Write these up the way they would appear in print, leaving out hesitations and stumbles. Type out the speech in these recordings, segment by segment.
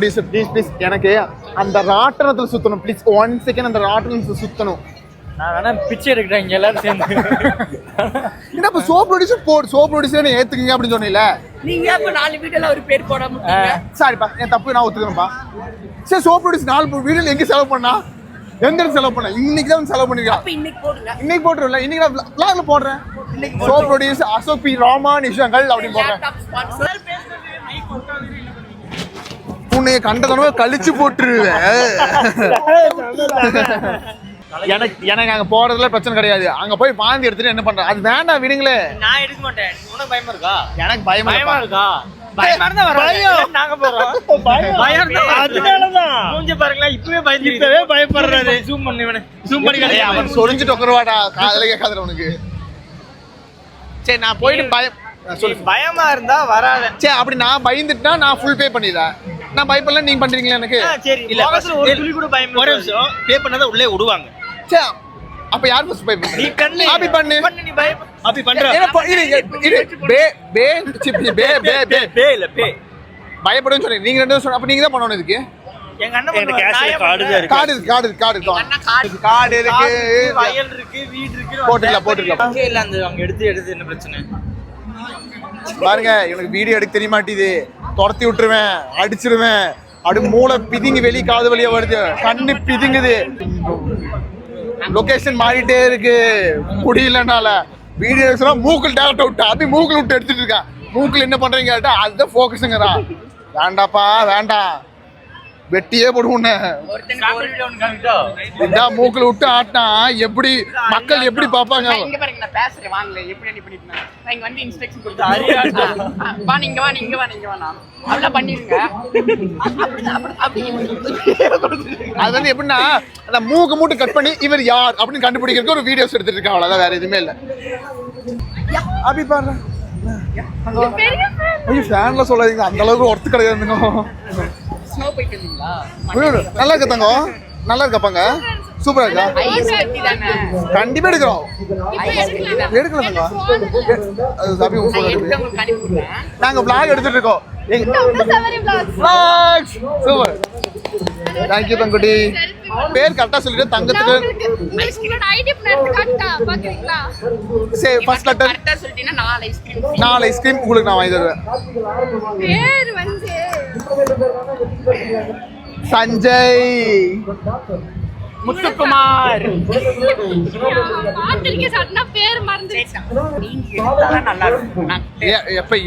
Please எனக்கு அந்த ராட்டனத்துல சுத்தணும் ப்ளீஸ் 1 செகண்ட் அந்த ராட்டனத்துல சுத்தணும். நான் வேணா பிச்சை எடுக்கிறேன் இங்க எல்லாரும் சேர்ந்து. என்ன இப்ப சோப் ப்ரொடியூசர் ஏத்துக்குங்க அப்படின்னு சொன்னீல. நீங்க இப்ப 4 வீடியோல ஒரு பேர் போடாம விட்டீங்க. சாரிப்பா என் தப்பு நான் ஒத்துக்கிறேன்ப்பா. சரி சோப் ப்ரொடியூசர் 4 வீடியோல எங்க செலவு பண்ணா எந்த செலவு பண்ண இன்னைக்கு தான் செலவு பண்ணிருக்கேன். அப்ப இன்னைக்கு போடுங்க. இன்னைக்கு போட்டுறல இன்னைக்கு நான் vlogல போடுறேன். Soap producer Ashok P Raman நிஷாங்கல் அப்படி போடுறேன். உன்னை கண்டதனவே கழிச்சு போட்டுருவேன். எனக்கு அங்க போறதுல பிரச்சனை கிடையாது. அங்க போய் வாந்தி எடுத்துட்டு என்ன பண்ற அது வேண்டாம் விடுங்களே. நான் எடுக்க மாட்டேன். உனக்கு பயமா இருக்கா? எனக்கு பயமா இருக்கா? பயமா இருந்தா வரோம். நாங்க போறோம். பயம் இருந்தா அதனாலதான். மூஞ்ச பாருங்களா இப்பவே பயப்படுறாரு. ஜூம் பண்ணி அவன் சொரிஞ்சிட்டு உட்காருவாடா காதல கேட்காத உனக்கு. சரி நான் போயிட்டு பயமா இருந்தா வராத. சரி அப்படி நான் பயந்துட்டா நான் ஃபுல் பே பண்ணிடுறேன். நான் பயப்படல நீங்க பண்றீங்களா எனக்கு? சரி இல்ல ஒரு துளி கூட பயம் இல்ல. ஒரு நிமிஷம் பே பண்ணாத உள்ளே விடுவாங்க. சே அப்ப யார் ஃபர்ஸ்ட் பே பண்ணு? நீ பண்ணு. அப்படி பண்ணு. நீ பய அப்படி பண்ற. பே இல்ல பே. பயப்படுன்னு சொன்னீங்க. நீங்க ரெண்டு சொன்ன அப்ப நீங்க தான் பண்ணணும் இதுக்கு. எங்க அண்ணன் பண்ணுவாங்க. கேஷ்ல கார்டு இருக்கு. கார்டு இருக்கு. கார்டு இருக்கு. வயல் இருக்கு, வீடு இருக்கு. போட்டுக்கலாம். அங்க இல்ல அந்த அங்க எடுத்து என்ன பிரச்சனை? பாருங்க இவனுக்கு வீடியோ எடுக்க தெரிய மாட்டேது. துரத்தி விட்டுருவேன், அடிச்சிருவேன். அப்படி மூளை பிதிங்கி வெளியே காது வழியா வருது, கண்ணு பிதுங்குது. லொகேஷன் மாறிட்டே இருக்கு முடியலனால. வீடியோ மூக்கில் டேரக்ட் விட்டு அப்படி மூக்கில் விட்டு எடுத்துட்டு இருக்கான். மூக்கில் என்ன பண்றீங்க கேட்டா அதுதான் போக்கஸுங்கிறா. வேண்டாப்பா வேண்டாம் வெட்டியே போடுவோம். மூக்கில் விட்டு ஆட்டினா எப்படி மக்கள் எப்படி பாப்பாங்க? நான் பேசுறேன் வாங்கல எப்படி ரெடி பண்ணிட்டேன். நான் இங்க வந்து இன்ஸ்ட்ரக்ஷன் கொடுத்தேன். வா நீங்க வா அதெல்லாம் பண்ணிருங்க. அது வந்து எப்படின்னா அந்த மூக்கு மூட்டு கட் பண்ணி இவர் யார் அப்படின்னு கண்டுபிடிக்கிறதுக்கு ஒரு வீடியோஸ் எடுத்துட்டு இருக்கேன். அவ்வளவுதான், வேற எதுவுமே இல்லை. அப்படி பாருங்க ஃபேன்ல சொல்லாதீங்க, அந்த அளவுக்கு ஒர்த்து கிடையாதுங்க. நல்லா இருக்கா தங்கம்? நல்லா இருக்காப்பாங்க? சூப்பரா இருக்கா? கண்டிப்பா எடுக்கிறோம். எடுக்கலாம் நாங்க vlog எடுத்துட்டு இருக்கோம். சூப்பர் தேங்க்யூ தங்குடி. பேர் கரெக்டா சொல்லிட்டு தங்கத்துக்கு சரி ஃபர்ஸ்ட் லெட்டர் கரெக்ட்டா சொல்லிட்டீனா 4 ஐஸ்கிரீம் உங்களுக்கு நான் வாங்கி தருவேன். பேர் வந்து சஞ்சய் முத்துக்குமார். பாத்திரிக்கை சட்னா பேர் மறந்துட்டேன். நீங்க எடுத்தா நல்லா இருக்கும்.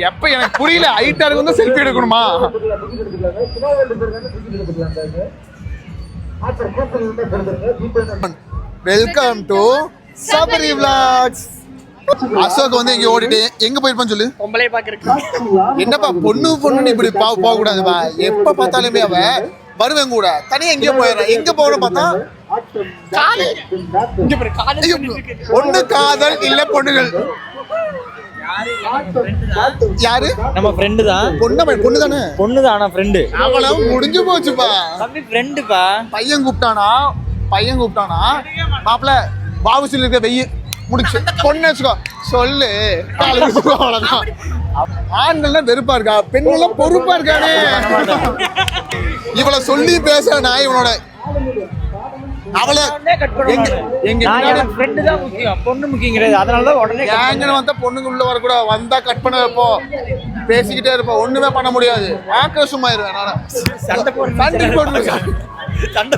எப்ப எனக்கு புரியல. ஐட்டாருக்கு வந்து செல்ஃபி எடுக்கணுமா? Welcome to Sabari vlogs. Ashok வந்து எங்க ஓடிட்டு எங்க போயிருப்பான்னு சொல்லு. பொம்பளை பாக்குறதுக்கு என்னப்பா பொண்ணு இப்படி போக கூடாதுப்பா. எப்ப பார்த்தாலுமே அவ வருவேன் கூட தனியா எங்கேயோ போயிடுறேன். எங்க போறோம் பார்த்தா ஒண்ணு காதல் இல்ல பொண்ணுகள். யாரு நம்ம ஃப்ரெண்டு தான். பொண்ணு தானே? பொண்ணுதான் ஆனா ஃப்ரெண்டு. அவளும் முடிஞ்சு போச்சுப்பா. தம்பி ஃப்ரெண்டுப்பா. பையன் கூப்பிட்டானா மாப்பிள்ள பாபுசில் இருக்க வெய்ய முடிச்சு பொண்ணு வச்சுக்கோ சொல்லு. அவ்வளவுதான். ஆண்கள்லாம் வெறுப்பா இருக்கா, பெண்கள்லாம் பொறுப்பா இருக்கானே. இவளை சொல்லி பேசுறா இவனோட அவளை எங்க ஃப்ரெண்டு தான் முக்கியம், பொண்ணு முக்கியம் கிடையாது. அதனாலதான் உடனே ஏங்கன்னு வந்தா பொண்ணுங்க உள்ள வரக்கூட வந்தா கட் பண்ண வைப்போம். பேசிக்கிட்டே இருப்போம், ஒண்ணுமே பண்ண முடியாது. ஆக்ரோஷமா இருவேன் நான். சண்டை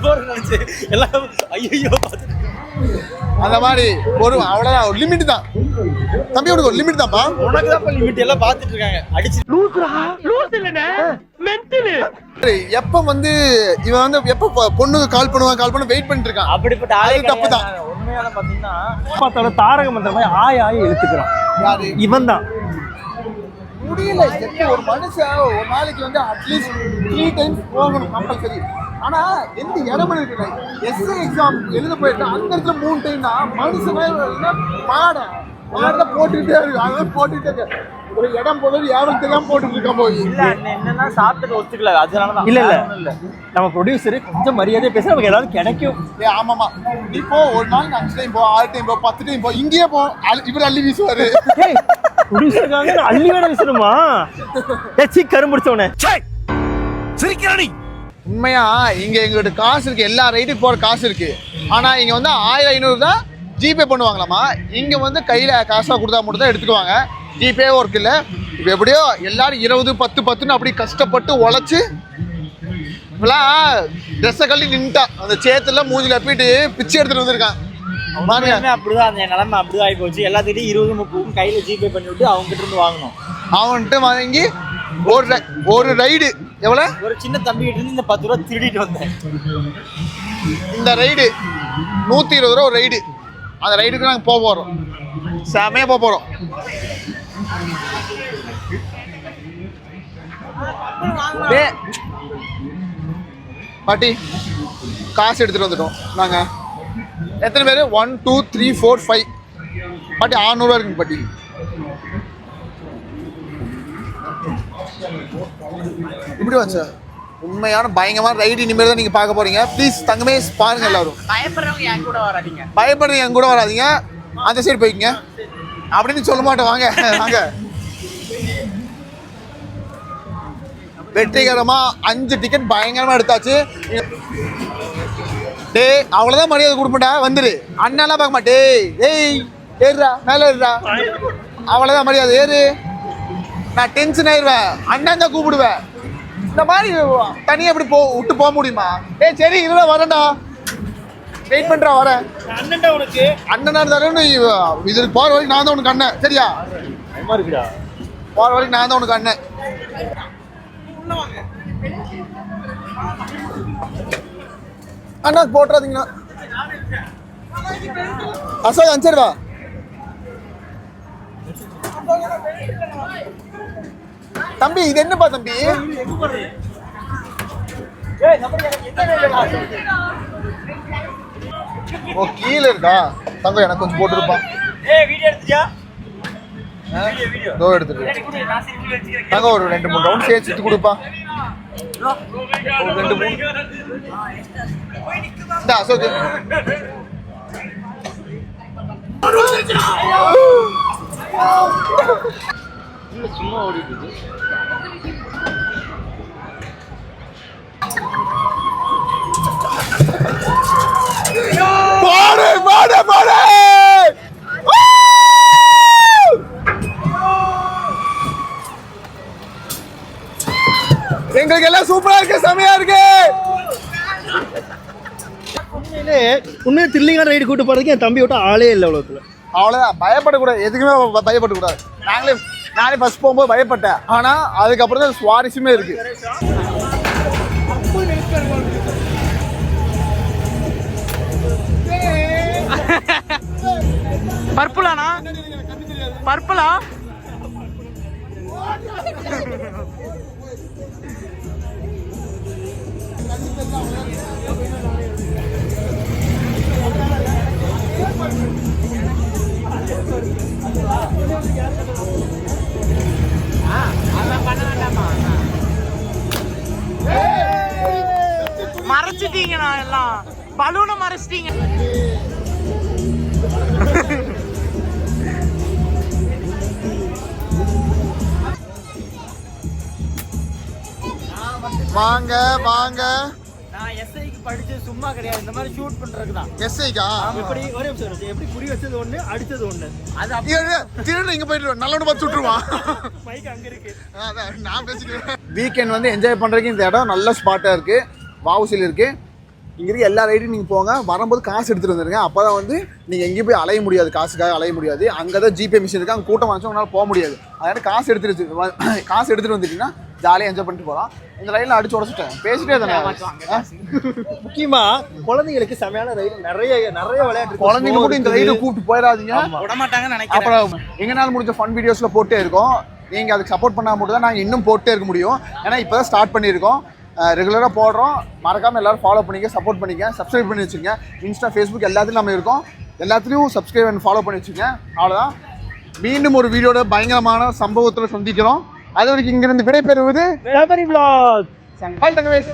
போட நினைச்சு எல்லாம் ஐயோ அந்த மாதிரி ஒரு அவ்வளவுதான். ஒரு லிமிட் தான் தம்பி, உனக்கு ஒரு லிமிட் தான்ப்பா. உனக்கு தான் லிமிட் எல்லாம் பாத்துட்டு இருக்காங்க. அடிச்சு எப்ப வந்து இவன் வந்து எப்ப பொண்ணுக்கு கால் பண்ண வெயிட் பண்ணிட்டு இருக்கான். அப்படிப்பட்ட ஆளே தப்பு தான். உண்மையான பாத்தீங்கன்னா பாத்தோட தாரக மந்திரம் மாதிரி ஆய் இழுத்துக்கிறான். யாரு? இவன் தான். முடியல. ஒரு மனுஷன் ஒரு நாளைக்கு வந்து அட்லீஸ்ட் 3 டைம்ஸ் போகணும் கம்பல்சரி. ஆனா எந்த இடமே இருக்கு. எஸ்ஏ எக்ஸாம் எழுத போயிட்டு அந்த இடத்துல 3 டைம்னா மனுஷனே பாடம் போட்டுக்கிட்டே இருக்கு. அதான் போட்டுக்கிட்டே இருக்கு. ஒரு இடம் போடுறது யாரும் தெரியாம போட்டுட்டு இருக்கா போய். இல்ல என்னன்னா சாப்பிட்டு ஒத்துக்கல, அதனாலதான். இல்ல நம்ம ப்ரொடியூசர் கொஞ்சம் மரியாதையா பேச நமக்கு ஏதாவது கிடைக்கும். ஆமாமா இப்போ ஒரு நாள் 5 டைம் போ, 6 டைம் போ, 10 டைம் போ, இங்கேயே போ. இவர் அள்ளி வீசுவாரு. ப்ரொடியூசருக்காக அள்ளி வேணா வீசணுமா? கரும்புடிச்சவனே சிரிக்கிறானி. உண்மையா இங்க எங்ககிட்ட காசு இருக்கு, எல்லா ரைடுக்கு போற காசு இருக்கு. ஆனா இங்க வந்து 1500 தான் ஜிபே பண்ணுவாங்களாமா. இங்க வந்து கையில காசா கொடுத்தா மட்டும் தான் எடுத்துக்குவாங்க. ஜிபே ஒர்க் இல்லை. இப்போ எப்படியோ எல்லாரும் 20 10 10ன்னு அப்படி கஷ்டப்பட்டு உழைச்சு இப்பெல்லாம் ட்ரெஸ்ஸை கழட்டி நின்ட்டா அந்த சேத்துல மூஞ்சில போயிட்டு பிச்சை எடுத்துட்டு வந்திருக்கான். அப்படிதான் அந்த நிலைமை அப்படிதான் ஆகி போச்சு. எல்லாத்துக்கிட்டையும் 20 30 கையில ஜிபே பண்ணி விட்டு அவங்க கிட்ட இருந்து வாங்கணும். அவன்கிட்ட வாங்கி ஒரு ரைடு எவ்வளோ? ஒரு சின்ன தம்பி கிட்ட இருந்து இந்த 10 ரூபா திருடிட்டு வந்தேன். இந்த ரைடு 120 ரூபா ஒரு ரைடு. அந்த ரைடுக்கு நாங்கள் போக போகிறோம், செமையாக போக போகிறோம். பாட்டி காசு எடுத்துகிட்டு வந்துட்டோம் நாங்கள். எத்தனை பேர்? 1 2 3 4 5 பாட்டி 600 ரூபா இருக்குங்க பாட்டி. இப்படி வாங்க சார். உண்மையான பயங்கரமான ரைடு இனிமேல் தான் நீங்கள் பார்க்க போகிறீங்க. ப்ளீஸ் தங்கமே பாருங்கள் எல்லாரும். பயப்படுறவங்க என் கூட வராதீங்க. பயப்படுறீங்க என் கூட வராதிங்க, அந்த சைடு போய்க்குங்க அப்படின்னு சொல்ல மாட்டேன். வாங்க வாங்க. வெற்றிகரமா 5 டிக்கெட் பயங்கரமா எடுத்தாச்சு. டேய் அவ்வளோதான் மரியாதை கொடுப்பேன்டா, வந்துரு. அண்ணாலாம் பார்க்க மாட்டே. ஏய் ஏறுறா, மேலே ஏறுறா, அவ்வளோதான் மரியாதை, ஏறு. நான் டென்ஷன் ஆயிடுவேன், அண்ணன் தான் கூப்பிடுவேன். இந்த மாதிரி தனியாக எப்படி விட்டு போக முடியுமா? ஏய் சரி இருடா வரேன்டா, வெயிட் பண்ணுறா வரேன். அண்ணன்டா உனக்கு அண்ணனா இருந்தாலும் இது போகிற வரைக்கும் நான் தான் உனக்கு அண்ணன், சரியா? இருக்குடா, போகிற வரைக்கும் நான் தான் உனக்கு அண்ணன். அண்ணா போட்டுறாதீங்கண்ணா. அசோக் அனுப்பிச்சிருவா. தம்பி இது என்னப்பா தம்பி? ஓ கீழே இருக்கா தங்கம், எனக்கு கொஞ்சம் போட்டுருப்பான். இதோ எடுத்துட்டு தங்கம் ஒரு 2 3 ரவுண்ட் சேர்த்து கொடுப்பா. 2 3 இந்த அசோக் சும்மா ஓடிட்டு பாடு பாடு பாடு. எங்களுக்கு எல்லாம் சூப்பரா இருக்கு, செமையா இருக்கு. உண்மையிலே த்ரில்லிங்கான ரைடு கூட்டு போறதுக்கு என் தம்பி விட்டு ஆளே இல்லை உலகத்துல. அவ்வளோதான், பயப்படக்கூடாது, எதுக்குமே பயப்படக்கூடாது. நானே ஃபர்ஸ்ட் போகும்போது பயப்பட்டேன், ஆனால் அதுக்கப்புறம் தான் சுவாரஸ்யமே இருக்கு. பர்பிளானா? பர்பிளா? மறைச்சிட்டீங்கண்ணா, எல்லாம் பலூனை மறைச்சிட்டீங்க. வாங்க வாங்க. நான் எஸ்ஐக்கு படிச்சது சும்மா கிடையாது, இந்த மாதிரி ஷூட் பண்றதுக்கு தான். எஸ்ஐக்கா? எப்படி ஒரே நிமிஷம், எப்படி குறி வச்சது ஒண்ணு அடிச்சது ஒண்ணு. அது திருடு இங்க போயிட்டு நல்லவனு பார்த்து சுட்டுருவான். மைக் அங்க இருக்கு, அதான் நான் பேசிக்கிறேன். வீக்கெண்ட் வந்து என்ஜாய் பண்றதுக்கு இந்த இடம் நல்ல ஸ்பாட்டா இருக்கு, வாவுசில் இருக்கு. இங்கே இருக்க எல்லா ரைடும் நீங்கள் போங்க, வரும்போது காசு எடுத்துகிட்டு வந்துருங்க. அப்போ தான் வந்து நீங்கள் எங்கேயும் போய் அலைய முடியாது, காசுக்காக அலைய முடியாது. அங்கே தான் ஜிபே மிஷின் இருக்குது, அங்கே கூட்டம் வாங்கிச்சா உங்களால் போக முடியாது. அதனால் காசு எடுத்துகிட்டு வந்துட்டீங்கன்னா ஜாலியாக என்ஜாய் பண்ணிட்டு போகலாம். இந்த ரயிலில் அடிச்சு உடச்சிட்டேன், பேசிட்டே தானே. முக்கியமாக குழந்தைங்களுக்கு செமையான ரயில், நிறைய விளையாட்டு. குழந்தைங்க கூட இந்த ரயிலை கூப்பிட்டு போயிடாதீங்க, விடமாட்டாங்கன்னு நினைக்கிறேன். அப்புறம் எங்களால் முடிஞ்ச ஃபன் வீடியோஸில் போட்டே இருக்கோம். நீங்கள் அதுக்கு சப்போர்ட் பண்ணால் மட்டும் தான் நாங்கள் இன்னும் போட்டே இருக்க முடியும். ஏன்னா இப்போ தான் ஸ்டார்ட் பண்ணியிருக்கோம், ரெகுலராக போடுறோம். மறக்காமல் எல்லோரும் ஃபாலோ பண்ணிக்க, சப்போர்ட் பண்ணிக்க, சப்ஸ்கிரைப் பண்ணி வச்சுங்க. இன்ஸ்டா, ஃபேஸ்புக் எல்லாத்துலையும் நம்ம இருக்கோம், எல்லாத்துலேயும் சப்ஸ்கிரைப் அண்ட் ஃபாலோ பண்ணி வச்சுங்க. அவ்வளோதான். மீண்டும் ஒரு வீடியோட பயங்கரமான சம்பவத்தில் சந்திக்கிறோம். அது வரைக்கும் இங்கிருந்து விடைபெறுவது விளாக். ஹாய் தங்கவேஷ்.